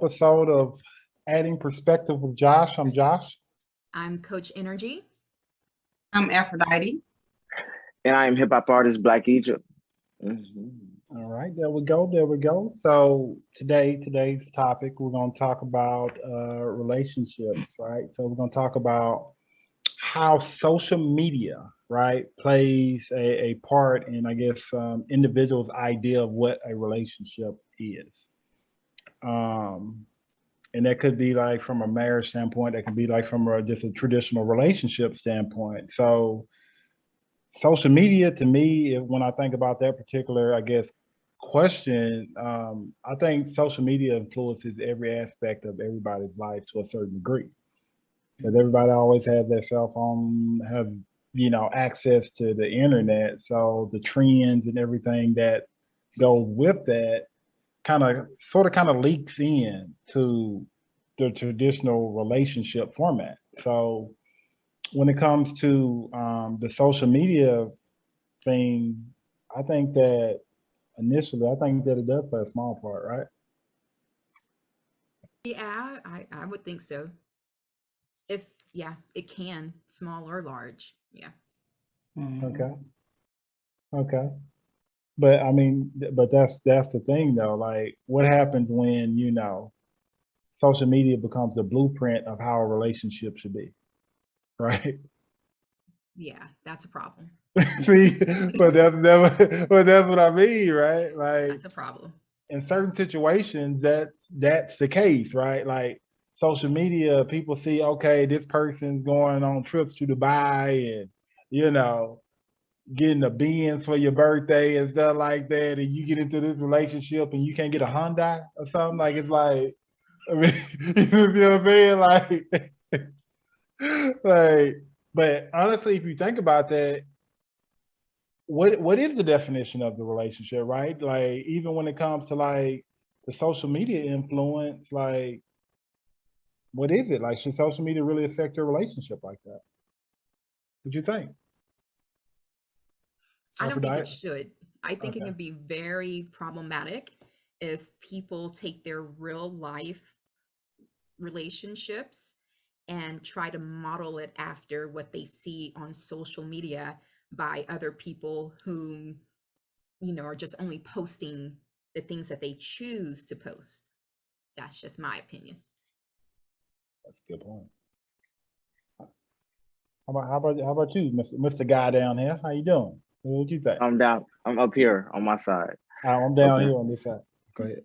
episode of Adding Perspective with Josh. I'm Josh. I'm Coach Nrgy. I'm Aphrodite. And I am hip hop artist Black Egypt. All right, there we go. There we go. So today's topic, we're going to talk about relationships, right? So we're going to talk about how social media, right, plays a part in, I guess, individuals' idea of what a relationship is. And that could be like from a marriage standpoint, that could be like from just a traditional relationship standpoint. So social media, to me, when I think about that particular, I guess, question, I think social media influences every aspect of everybody's life to a certain degree. Because everybody always has their cell phone, have, access to the internet. So the trends and everything that goes with that kind of leaks in to the traditional relationship format. So when it comes to the social media thing, I think that initially, I think that it does play a small part, right? Yeah, I would think so. It can, small or large. Yeah. Okay. But I mean, but that's the thing though. Like, what happens when social media becomes the blueprint of how a relationship should be, right? Yeah, that's a problem. See, but that's what I mean, right? Like, That's a problem. in certain situations, that's the case, right? Like social media, people see, okay, this person's going on trips to Dubai and getting a Benz for your birthday and stuff like that, and you get into this relationship and you can't get a Hyundai or something. Like, it's like, I mean, you know what I'm saying? Like, but honestly, if you think about that, what is the definition of the relationship, right? Like, even when it comes to like the social media influence, like, what is it? Like, should social media really affect your relationship like that? What do you think? I don't think it should. I think it Okay. can be very problematic if people take their real life relationships and try to model it after what they see on social media by other people who, are just only posting the things that they choose to post. That's just my opinion. That's a good point. How about you, Mr. Guy down here? How you doing? What you think? I'm down. I'm up here on my side. I'm down Okay. here on this side. Go ahead.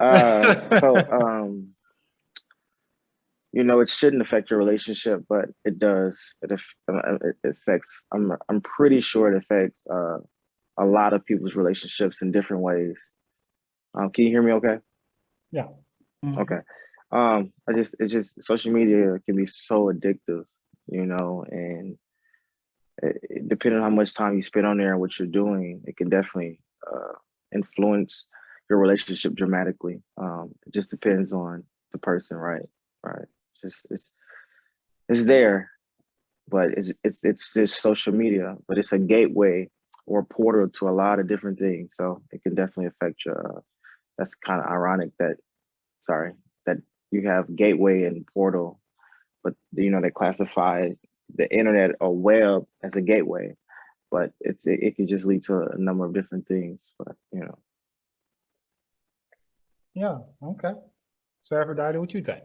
It shouldn't affect your relationship, but it does. It affects. I'm pretty sure it affects a lot of people's relationships in different ways. Can you hear me? Okay. Yeah. Okay. It's just social media can be so addictive, and depending on how much time you spend on there and what you're doing, it can definitely influence your relationship dramatically. It just depends on the person, right? Right. It's there, but it's just social media, but it's a gateway or a portal to a lot of different things. So it can definitely affect your. That's kind of ironic that you have gateway and portal, but they classify the internet or web as a gateway, but it could just lead to a number of different things. But Yeah. Okay. So, Aphrodite, what you think?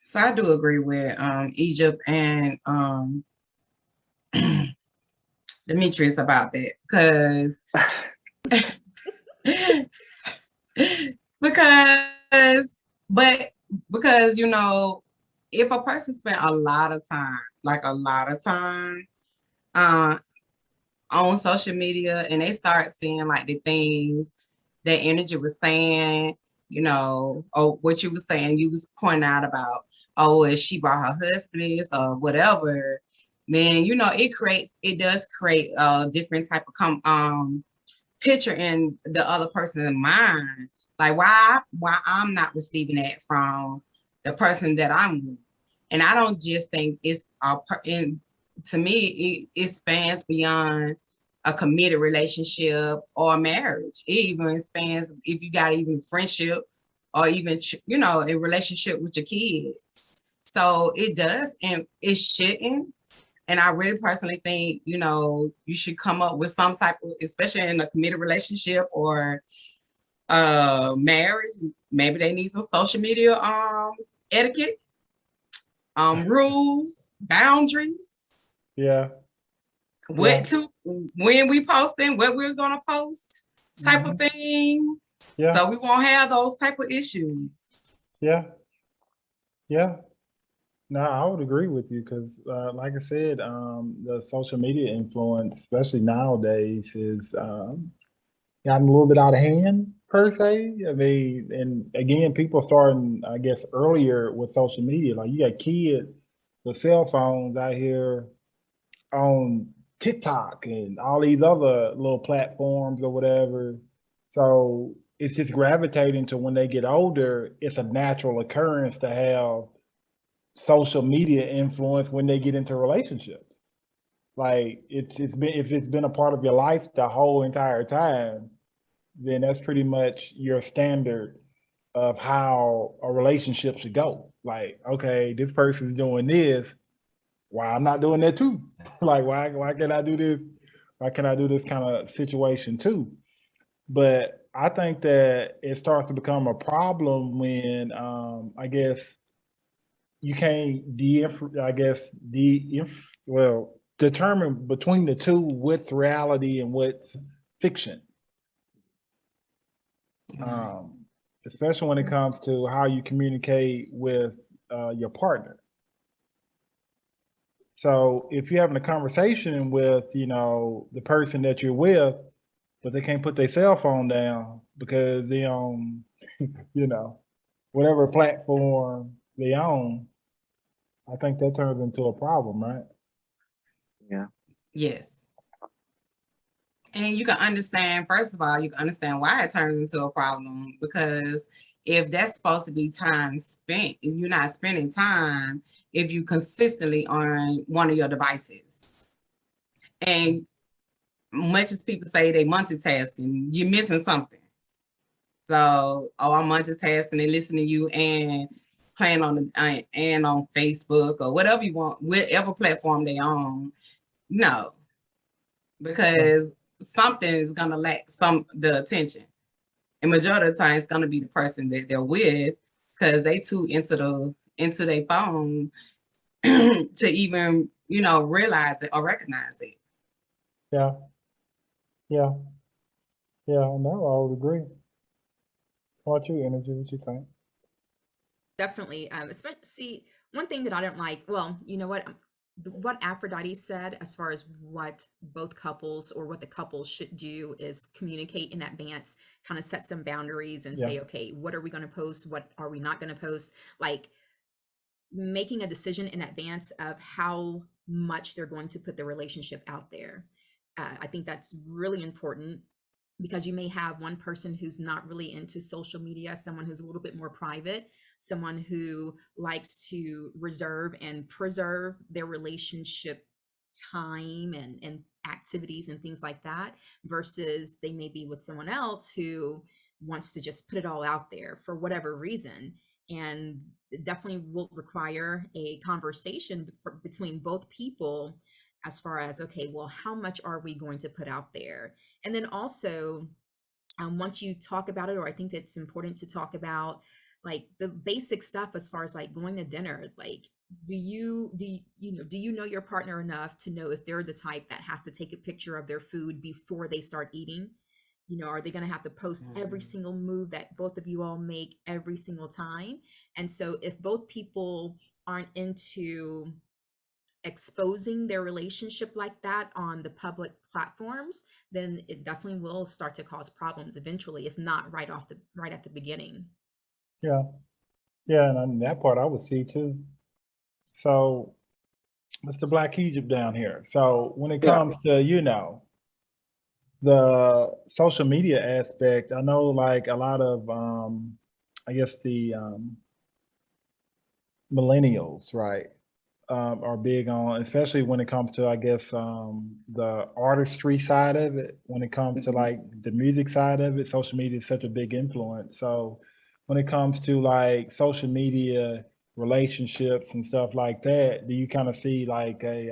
So I do agree with Egypt and Demetrius about that, because if a person spent a lot of time on social media and they start seeing like the things that Nrgy was saying, or what you were saying, you was pointing out about, if she brought her husband this or whatever, then it does create a different type of picture in the other person's mind. Like, why I'm not receiving that from the person that I'm with. And I don't just think it's to me, it spans beyond a committed relationship or marriage. It even spans if you got even friendship or even, you know, a relationship with your kids. So it does, and it shouldn't. And I really personally think, you know, you should come up with some type of, especially in a committed relationship or marriage, maybe they need some social media etiquette, rules, boundaries. Yeah. What to, when we posting, what we're gonna post, type of thing. Yeah. So we won't have those type of issues. Yeah. Yeah. No, I would agree with you because, like I said, the social media influence, especially nowadays, is gotten a little bit out of hand per se. I mean, and again, people starting, I guess, earlier with social media. Like you got kids with cell phones out here on TikTok and all these other little platforms or whatever. So it's just gravitating to when they get older, it's a natural occurrence to have social media influence when they get into relationships. Like it's been, if it's been a part of your life the whole entire time, then that's pretty much your standard of how a relationship should go. Like, okay, this person's doing this, why I'm not doing that too? Like, why can I do this? Why can I do this kind of situation too? But I think that it starts to become a problem when I guess you can't determine between the two what's reality and what's fiction. Especially when it comes to how you communicate with your partner. So if you're having a conversation with, you know, the person that you're with, but they can't put their cell phone down because they own, you know, whatever platform they own, I think that turns into a problem, right? Yeah. Yes. And you can understand, first of all, you can understand why it turns into a problem, because if that's supposed to be time spent, if you're not spending time, if you consistently on one of your devices. And much as people say they multitasking, you're missing something. So, I'm multitasking and listening to you and playing on and on Facebook or whatever you want, whatever platform they own. No, because something is gonna lack the attention. And majority of the time it's gonna be the person that they're with, because they too into their phone to even, you know, realize it or recognize it. Yeah. Yeah. Yeah. No, I would agree. How about you, Nrgy? What you think? Definitely. Especially, see, one thing that I don't like, well, you know what Aphrodite said as far as what both couples or what the couples should do is communicate in advance, kind of set some boundaries and say, okay, what are we going to post? What are we not going to post? Like making a decision in advance of how much they're going to put the relationship out there. I think that's really important, because you may have one person who's not really into social media, someone who's a little bit more private, someone who likes to reserve and preserve their relationship time and activities and things like that, versus they may be with someone else who wants to just put it all out there for whatever reason. And it definitely will require a conversation between both people as far as, okay, well, how much are we going to put out there? And then also, once you talk about it, or I think it's important to talk about like the basic stuff as far as like going to dinner. Like, do you know your partner enough to know if they're the type that has to take a picture of their food before they start eating? You know, are they going to have to post every single move that both of you all make every single time? And so if both people aren't into exposing their relationship like that on the public platforms, then it definitely will start to cause problems eventually, if not right at the beginning. Yeah. Yeah, and on that part I would see too. So Mr. Black Egypt down here. So when it comes to, you know, the social media aspect, I know like a lot of I guess the millennials, right, are big on, especially when it comes to, I guess, the artistry side of it. When it comes to like the music side of it, social media is such a big influence. So when it comes to like social media relationships and stuff like that, do you kind of see like a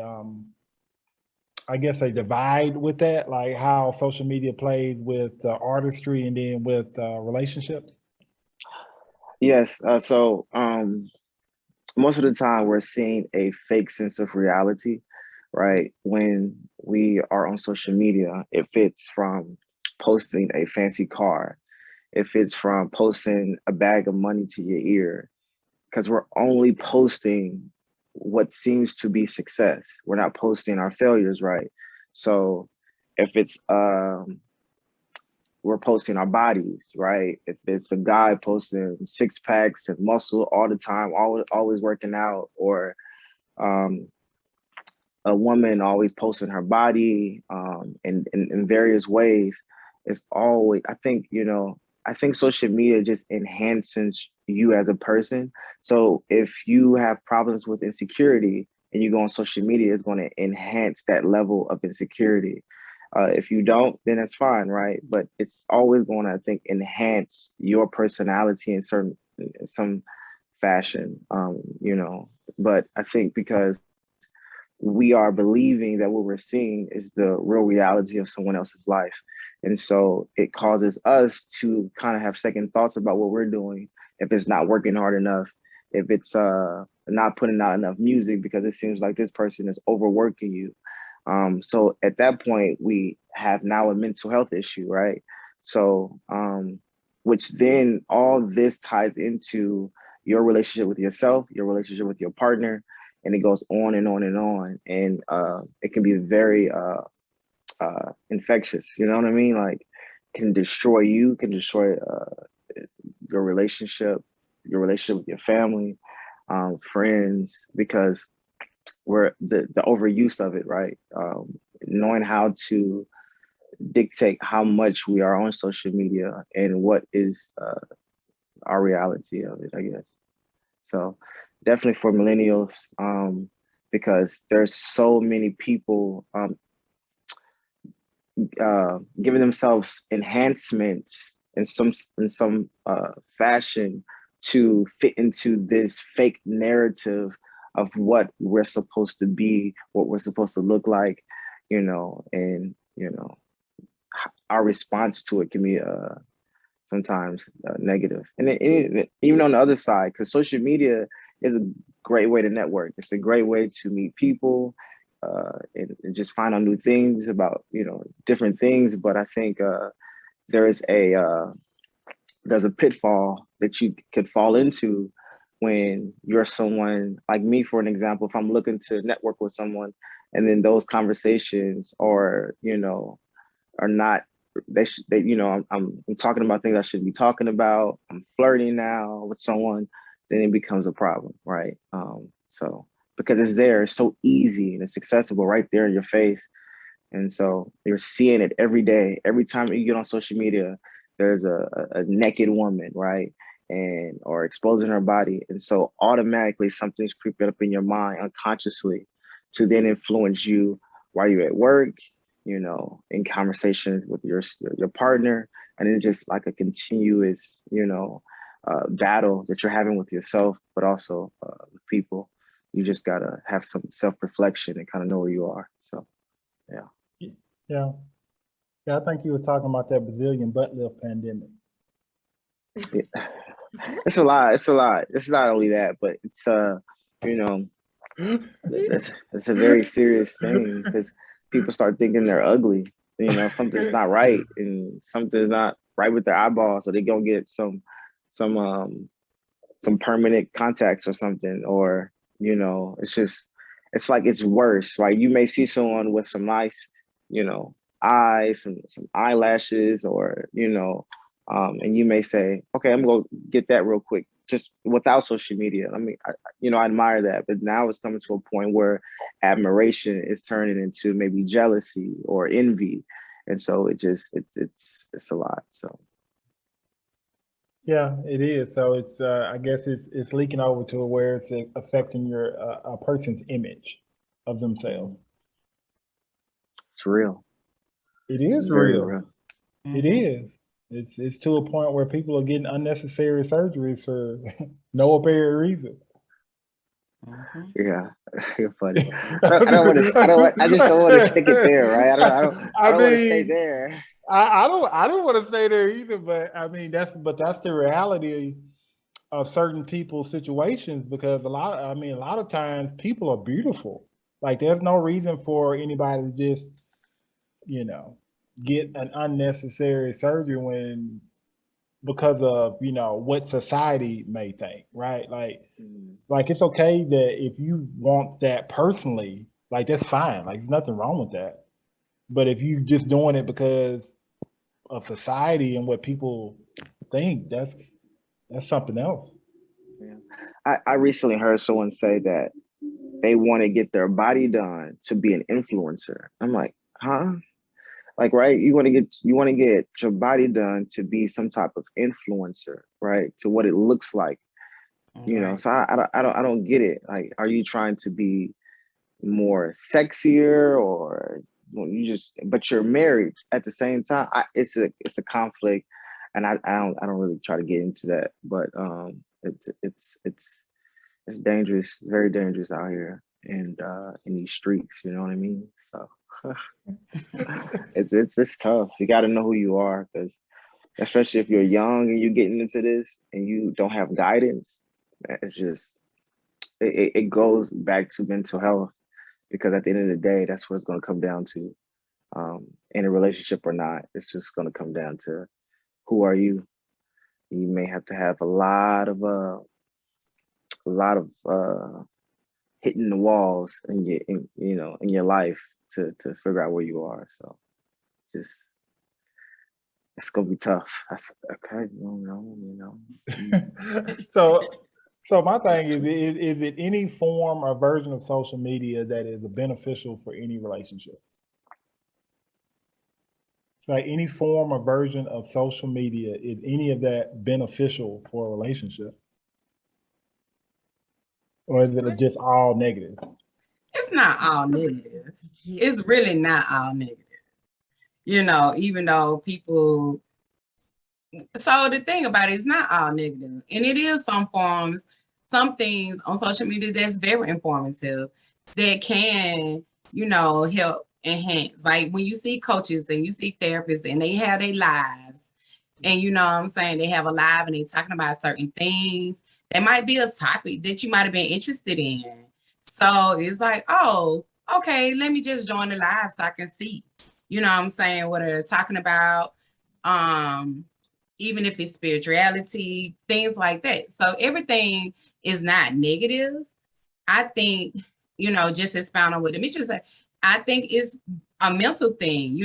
I guess a divide with that, like how social media plays with artistry and then with relationships? Yes. So most of the time we're seeing a fake sense of reality, right? When we are on social media, if it's from posting a fancy car, if it's from posting a bag of money to your ear, because we're only posting what seems to be success. We're not posting our failures, right? So if it's we're posting our bodies, right? If it's a guy posting six packs and muscle all the time, always working out, or um, a woman always posting her body in various ways, it's always, I think, I think social media just enhances you as a person. So if you have problems with insecurity and you go on social media, it's going to enhance that level of insecurity. If you don't, then that's fine, right? But it's always going to, I think, enhance your personality in some fashion, But I think because we are believing that what we're seeing is the real reality of someone else's life. And so it causes us to kind of have second thoughts about what we're doing, if it's not working hard enough, if it's not putting out enough music because it seems like this person is overworking you. So at that point, we have now a mental health issue, right? So, which then all this ties into your relationship with yourself, your relationship with your partner, and it goes on and on and on. And it can be very infectious, you know what I mean? Like, can destroy you, can destroy your relationship with your family, friends, because we're the overuse of it, right? Knowing how to dictate how much we are on social media and what is our reality of it, I guess. So definitely for millennials, because there's so many people giving themselves enhancements in some fashion to fit into this fake narrative of what we're supposed to be, what we're supposed to look like, and our response to it can be sometimes negative. And even on the other side, because social media is a great way to network. It's a great way to meet people and just find out new things about, different things. But I think there is there's a pitfall that you could fall into when you're someone like me, for an example. If I'm looking to network with someone and then those conversations are not, I'm talking about things I shouldn't be talking about, I'm flirting now with someone, then it becomes a problem, right? So because it's there, it's so easy and it's accessible right there in your face. And so you're seeing it every day. Every time you get on social media, there's a naked woman, right? And or exposing her body. And so automatically something's creeping up in your mind unconsciously to then influence you while you're at work, in conversations with your partner. And it's just like a continuous, battle that you're having with yourself, but also with people. You just gotta have some self-reflection and kind of know where you are. So, yeah. Yeah. Yeah, I think you were talking about that Brazilian butt lift pandemic. Yeah. It's a lot. It's a lot. It's not only that, but it's it's a very serious thing because people start thinking they're ugly. Something's not right and something's not right with their eyeballs, so they gonna get some permanent contacts or something, or it's like it's worse, right? You may see someone with some nice, eyes, some eyelashes, or and you may say, okay, I'm gonna get that real quick, just without social media. I mean, I admire that, but now it's coming to a point where admiration is turning into maybe jealousy or envy, and so it's a lot. So. Yeah, it is. So it's I guess it's leaking over to where it's affecting your a person's image of themselves. It's real. It is It's very real. real. It is. It's to a point where people are getting unnecessary surgeries for no apparent reason. Yeah, you're funny. I don't want to. I just don't want to stick it there, right? I don't want to stay there. I don't want to stay there either. But I mean, that's the reality of certain people's situations, because a lot of times people are beautiful. Like, there's no reason for anybody to just, get an unnecessary surgery because of, what society may think, right? Like it's okay that if you want that personally, like, that's fine. Like, there's nothing wrong with that. But if you just doing it because of society and what people think, that's something else. Yeah. I recently heard someone say that they want to get their body done to be an influencer. I'm like, huh? Like, right? You want to get your body done to be some type of influencer, right? To what it looks like, So I don't get it. Like, are you trying to be more sexier, or but you're married at the same time? It's a conflict, and I don't really try to get into that, but it's dangerous, very dangerous out here, and in these streets, you know what I mean? So it's tough. You got to know who you are, because especially if you're young and you're getting into this and you don't have guidance, it's just it goes back to mental health, because at the end of the day, that's what it's going to come down to. In a relationship or not, it's just going to come down to who are you. You may have to have a lot of hitting the walls in your life to figure out where you are. So just it's gonna be tough. That's okay. So my thing is it any form or version of social media that is beneficial for any relationship? Like, any form or version of social media, is any of that beneficial for a relationship? Or is it just all negative? It's not all negative. Yeah. It's really not all negative. Even though people. So the thing about it is not all negative, and it is some things on social media that's very informative that can, help enhance. Like when you see coaches and you see therapists and they have their lives, and you know what I'm saying, they have a live and they're talking about certain things. That might be a topic that you might have been interested in. So it's like, oh, okay, let me just join the live so I can see, what I'm saying, what they're talking about. Even if it's spirituality, things like that. So everything is not negative. I think, just expound on what Demetri said, I think it's a mental thing.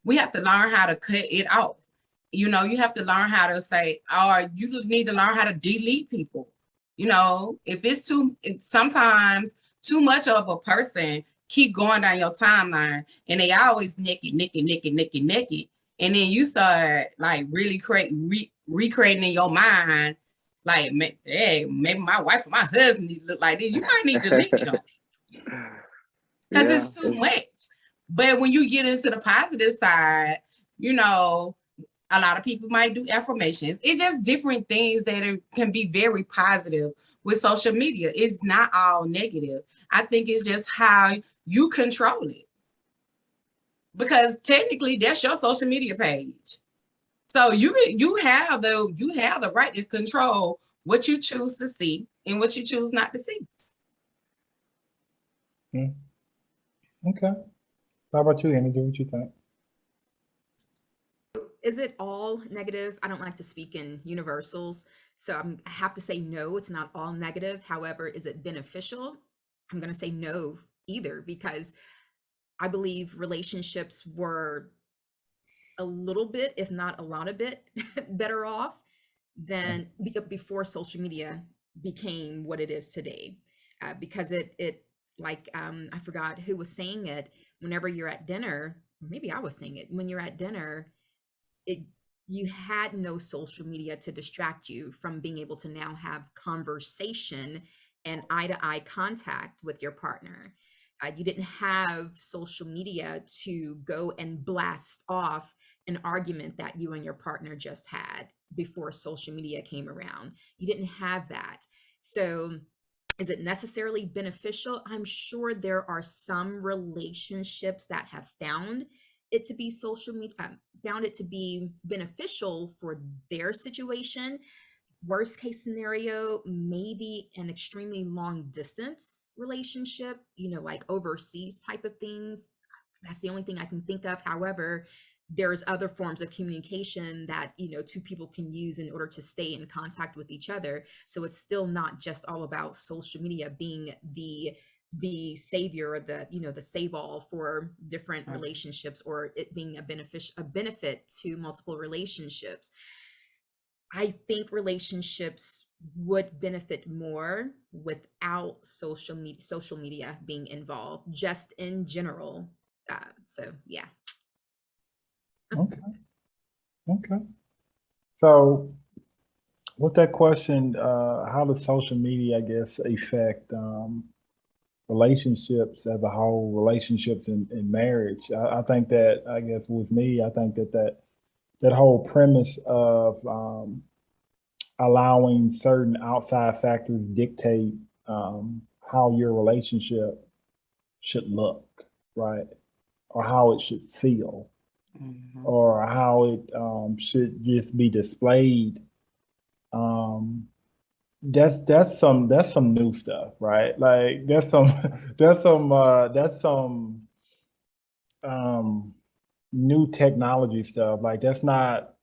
We have to learn how to cut it off. You have to learn how to say, or you need to learn how to delete people. If it's sometimes too much of a person keep going down your timeline and they always naked. And then you start like really recreating in your mind, like, hey, maybe my wife or my husband need to look like this. You might need to delete them because it's too much. But when you get into the positive side, a lot of people might do affirmations. It's just different things that can be very positive with social media. It's not all negative. I think it's just how you control it. Because technically that's your social media page. So you have the right to control what you choose to see and what you choose not to see. Okay. How about you, Nrgy? What you think? Is it all negative? I don't like to speak in universals, so I have to say no, it's not all negative. However, is it beneficial? I'm going to say no either, because I believe relationships were a little bit, if not a lot of bit, better off than before social media became what it is today. Because it like, I forgot who was saying it, whenever you're at dinner, maybe I was saying it, when you're at dinner, you had no social media to distract you from being able to now have conversation and eye-to-eye contact with your partner. You didn't have social media to go and blast off an argument that you and your partner just had before social media came around. You didn't have that. So is it necessarily beneficial? I'm sure there are some relationships that have found it to be social media, found it to be beneficial for their situation. Worst case scenario, maybe an extremely long distance relationship, like overseas type of things. That's the only thing I can think of. However, there's other forms of communication that, two people can use in order to stay in contact with each other. So it's still not just all about social media being the savior or the save all for different relationships, or it being a benefit to multiple relationships. I think relationships would benefit more without social media being involved, just in general. So yeah. Okay. Okay. So with that question, how does social media, I guess, affect relationships as a whole, relationships in marriage? I think that, I guess with me, I think that whole premise of allowing certain outside factors dictate how your relationship should look, right? Or how it should feel, or how it should just be displayed. That's some new stuff, right? Like that's some new technology stuff. Like that's not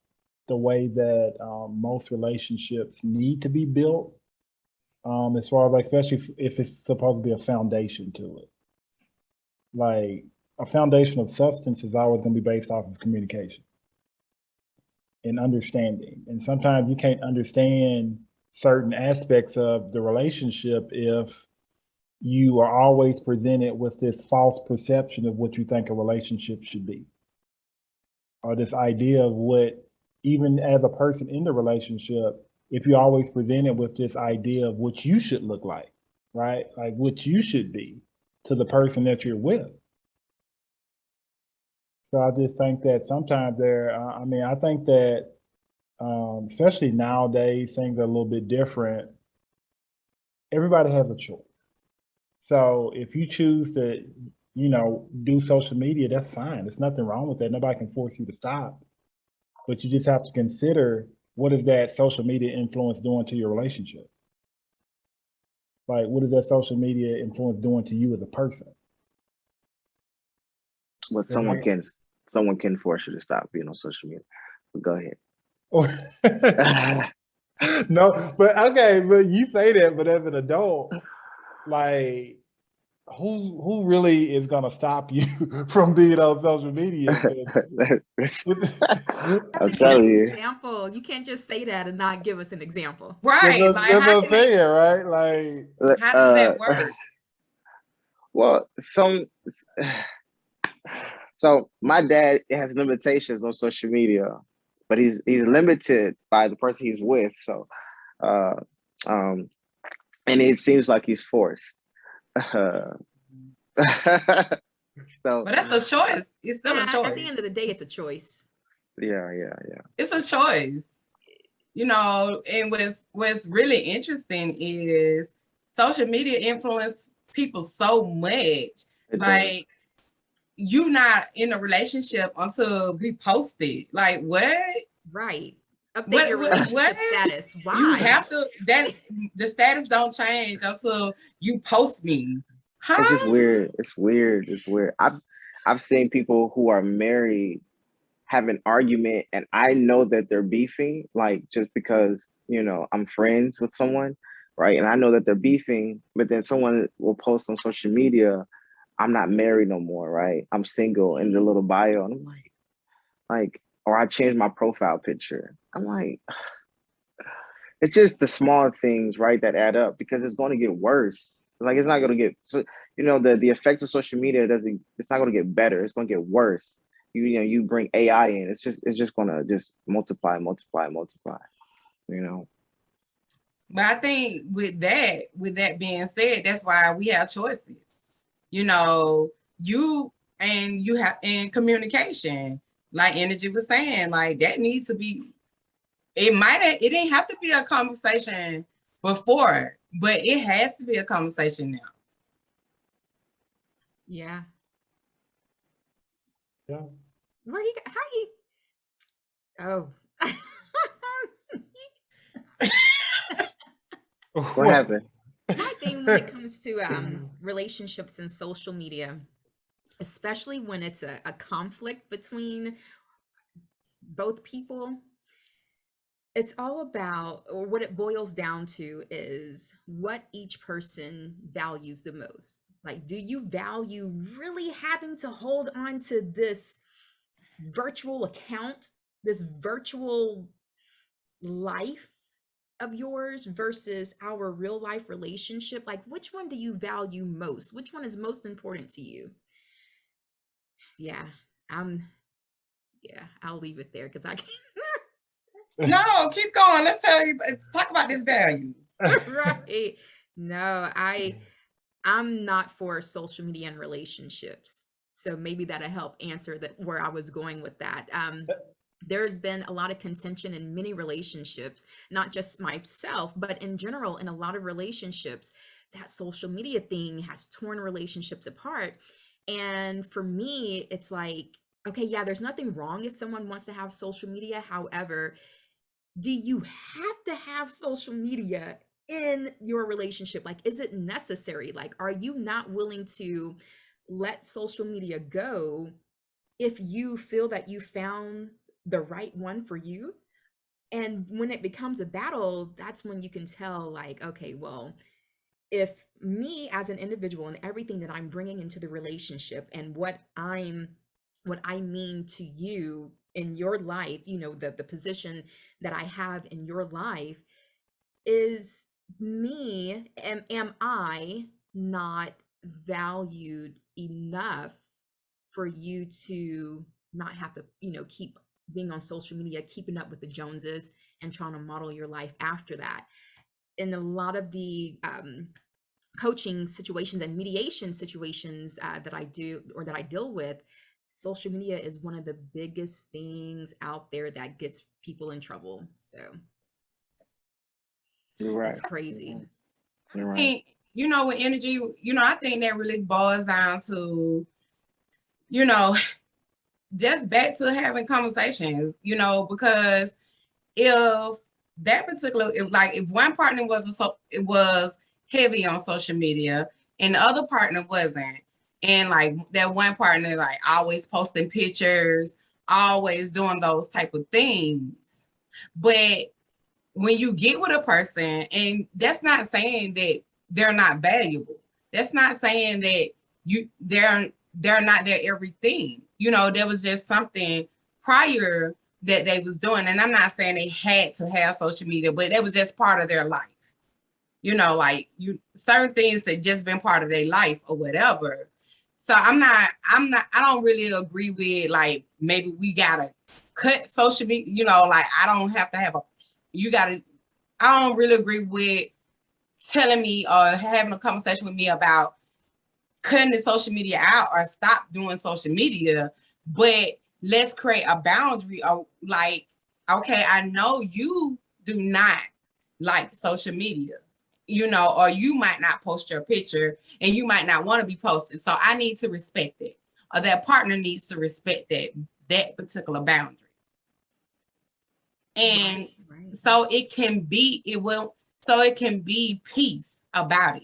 the way that most relationships need to be built. As far as like, especially if it's supposed to be a foundation to it. Like a foundation of substance is always going to be based off of communication and understanding. And sometimes you can't understand certain aspects of the relationship if you are always presented with this false perception of what you think a relationship should be, or this idea of what, even as a person in the relationship, if you're always presented with this idea of what you should look like, right? Like what you should be to the person that you're with. So I just think that sometimes I think that, especially nowadays, things are a little bit different. Everybody has a choice. So if you choose to, do social media, that's fine. There's nothing wrong with that. Nobody can force you to stop. But you just have to consider, what is that social media influence doing to your relationship? Like, what is that social media influence doing to you as a person? Well, someone can force you to stop being on social media. But go ahead. No, but okay, but you say that, but as an adult, like, who really is gonna stop you from being on social media? I'm telling you. Example. You can't just say that and not give us an example. Right. That's Like, what how I'm can saying, right? Like, how does that work? Well, so my dad has limitations on social media, but he's limited by the person he's with. So, and it seems like he's forced. So, But that's a choice. It's still a choice. At the end of the day, it's a choice. Yeah. It's a choice. And what's really interesting is social media influence people so much. Like, you not in a relationship until we post it. Like, what? Right. Update your relationship status. Why? You have to, the status don't change until you post me. Huh? It's just weird. It's weird. I've seen people who are married have an argument, and I know that they're beefing, like, just because, I'm friends with someone, right? And I know that they're beefing, but then someone will post on social media, I'm not married no more, right? I'm single, in the little bio. And I'm like, or I changed my profile picture. I'm like, it's just the small things, right, that add up, because it's going to get worse. Like, it's not going to get, so, the effects of social media it's not going to get better. It's going to get worse. You bring AI in, it's just going to just multiply. But I think with that being said, that's why we have choices. you know, you have in communication, like Nrgy was saying, like that needs to be, it didn't have to be a conversation before, but it has to be a conversation now. Yeah. Yeah. Where you, how you, oh. What happened? My thing when it comes to relationships and social media, especially when it's a conflict between both people, it's all about, or what it boils down to is what each person values the most. Like, do you value really having to hold on to this virtual account, this virtual life of yours versus our real life relationship? Like, which one do you value most? Which one is most important to you? Yeah, I'll leave it there because I can't. No, keep going. Let's talk about this value. Right. No, I'm not for social media and relationships. So maybe that'll help answer that where I was going with that. There's been a lot of contention in many relationships, not just myself, but in general, in a lot of relationships, that social media thing has torn relationships apart. And for me, it's like, okay, yeah, there's nothing wrong if someone wants to have social media. However, do you have to have social media in your relationship? Like, is it necessary? Like, are you not willing to let social media go if you feel that you found the right one for you? And when it becomes a battle, that's when you can tell, like, okay, well, if me as an individual and everything that I'm bringing into the relationship and what I mean to you in your life, you know, the position that I have in your life is me, am I not valued enough for you to not have to, you know, keep being on social media, keeping up with the Joneses and trying to model your life after that? In a lot of the coaching situations and mediation situations that I do or that I deal with, social media is one of the biggest things out there that gets people in trouble. So You're right. it's crazy. You're right. I mean, you know, with Nrgy, you know, I think that really boils down to, you know, just back to having conversations, you know, because if that particular, if one partner it was heavy on social media and the other partner wasn't, and like that one partner like always posting pictures, always doing those type of things, but when you get with a person, and that's not saying that they're not valuable, that's not saying that they're not their everything, you know, there was just something prior that they was doing. And I'm not saying they had to have social media, but that was just part of their life. You know, like certain things that just been part of their life or whatever. So I don't really agree with like, maybe we gotta cut social media, you know, like I don't have to have I don't really agree with telling me or having a conversation with me about cutting the social media out or stop doing social media, but let's create a boundary of like, okay, I know you do not like social media, you know, or you might not post your picture and you might not want to be posted. So I need to respect it, or that partner needs to respect that particular boundary. And Right. so it can be peace about it.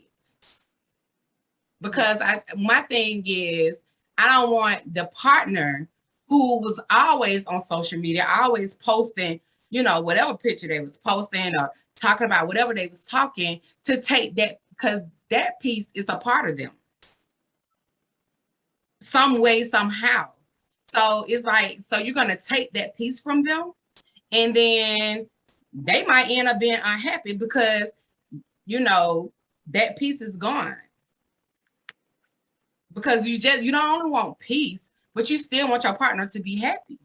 Because my thing is, I don't want the partner who was always on social media, always posting, you know, whatever picture they was posting or talking about whatever they was talking, to take that, because that piece is a part of them some way, somehow. So it's like, so you're going to take that piece from them, and then they might end up being unhappy because, you know, that piece is gone. Because you don't only want peace, but you still want your partner to be happy,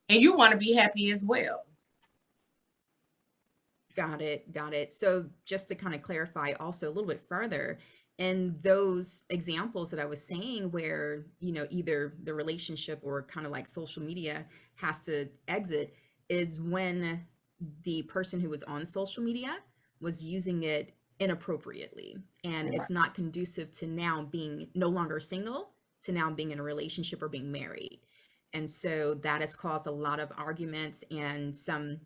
and you want to be happy as well. Got it. So just to kind of clarify also a little bit further, in those examples that I was saying where, you know, either the relationship or kind of like social media has to exit is when the person who was on social media was using it inappropriately, and it's not conducive to now being no longer single, to now being in a relationship or being married. And so that has caused a lot of arguments and some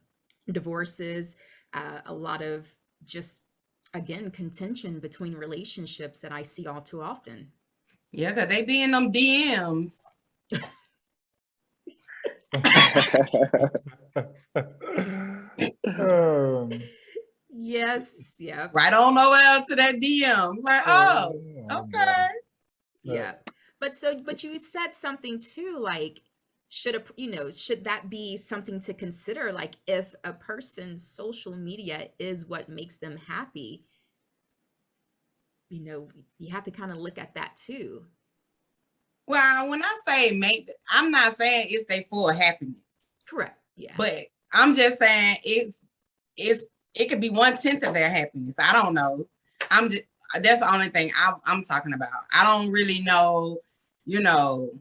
divorces, a lot of just, again, contention between relationships that I see all too often. Yeah, because they be in them DMs. Yes, yeah, Right on over to that DM. Like, oh, okay. yeah. But you said something too, like, should a, you know, should that be something to consider? Like, if a person's social media is what makes them happy, you know, you have to kind of look at that too. Well, when I say I'm not saying it's their full happiness. Correct. Yeah. But I'm just saying it could be 1/10 of their happiness. I don't know. That's the only thing I'm talking about. I don't really know, you know,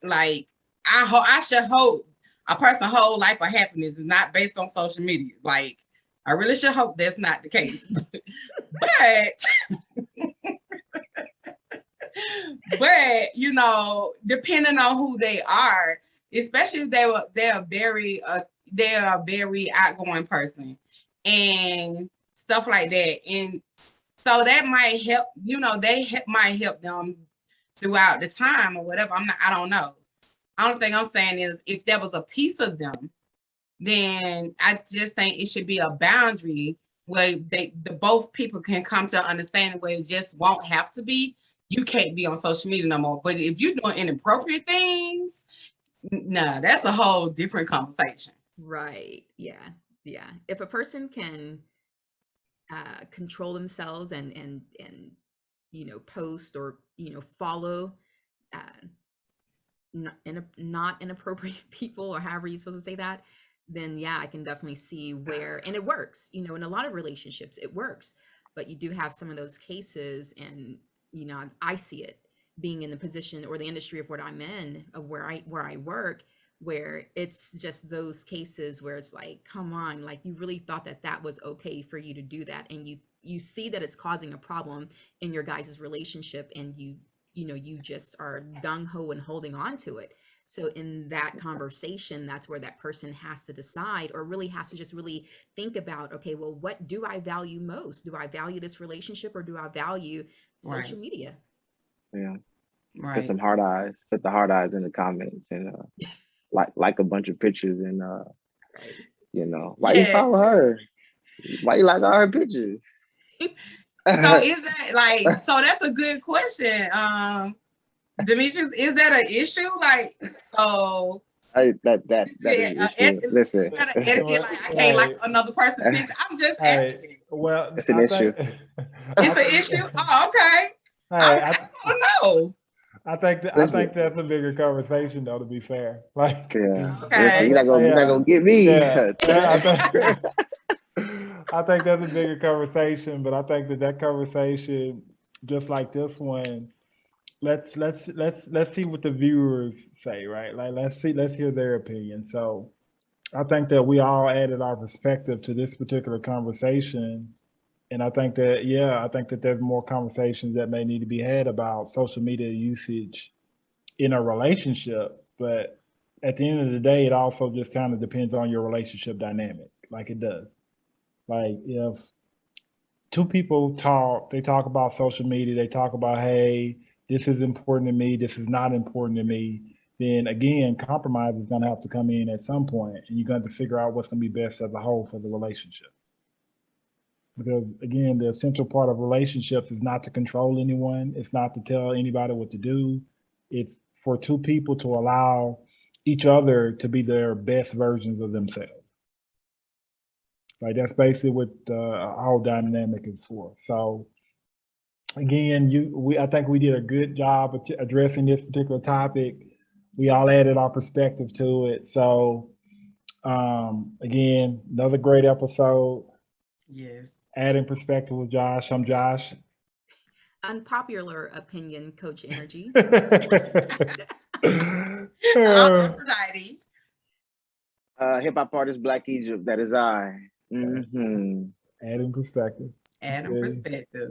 like I should hope a person's whole life of happiness is not based on social media. Like, I really should hope that's not the case. But you know, depending on who they are, especially if they're a very outgoing person and stuff like that, and so that might help. You know, might help them throughout the time or whatever. I don't know. The only thing I'm saying is, if there was a piece of them, then I just think it should be a boundary where both people can come to understanding where it just won't have to be. You can't be on social media no more. But if you're doing inappropriate things, nah, that's a whole different conversation. Right. Yeah. Yeah. If a person can control themselves and you know, post or, you know, follow not inappropriate people, or however you're supposed to say that, then yeah, I can definitely see where, and it works, you know, in a lot of relationships, it works. But you do have some of those cases, and, you know, I see it being in the position or the industry of what I'm in, of where I work, where it's just those cases where it's like, come on, like, you really thought that that was okay for you to do that, and you see that it's causing a problem in your guys' relationship, and you know, you just are gung-ho and holding on to it. So in that conversation, that's where that person has to decide, or really has to just really think about, okay, well, what do I value most? Do I value this relationship, or do I value social media? Yeah. Right. Put some heart eyes. Put the heart eyes in the comments, and like a bunch of pictures, and you know, why you follow her? Why you like all her pictures? So is that like, so that's a good question. Demetrius, is that an issue? Like, so that is an issue. Listen, like, I can't like another person's picture. I'm just asking. Well, it's an issue. It's an issue. Oh, okay. I don't know. I think that's a bigger conversation, though. To be fair, like, yeah, okay, you're not gonna get me. Yeah, I think that's a bigger conversation, but I think that conversation, just like this one, let's see what the viewers say, right? Like, let's hear their opinion. So I think that we all added our perspective to this particular conversation. And I think that there's more conversations that may need to be had about social media usage in a relationship. But at the end of the day, it also just kind of depends on your relationship dynamic, like it does. Like, if two people they talk about social media, they talk about, hey, this is important to me, this is not important to me, then again, compromise is going to have to come in at some point, and you're going to figure out what's going to be best as a whole for the relationship. Because again, the essential part of relationships is not to control anyone. It's not to tell anybody what to do. It's for two people to allow each other to be their best versions of themselves. Like, that's basically what our whole dynamic is for. So again, I think we did a good job of addressing this particular topic. We all added our perspective to it. So again, another great episode. Yes. Adding Perspective with Josh. I'm Josh. unpopular opinion, Coach Nrgy. Aphrodite. Hip hop artist Black Egypt. That is I. Mm-hmm. Adding perspective. Adding Yeah. perspective.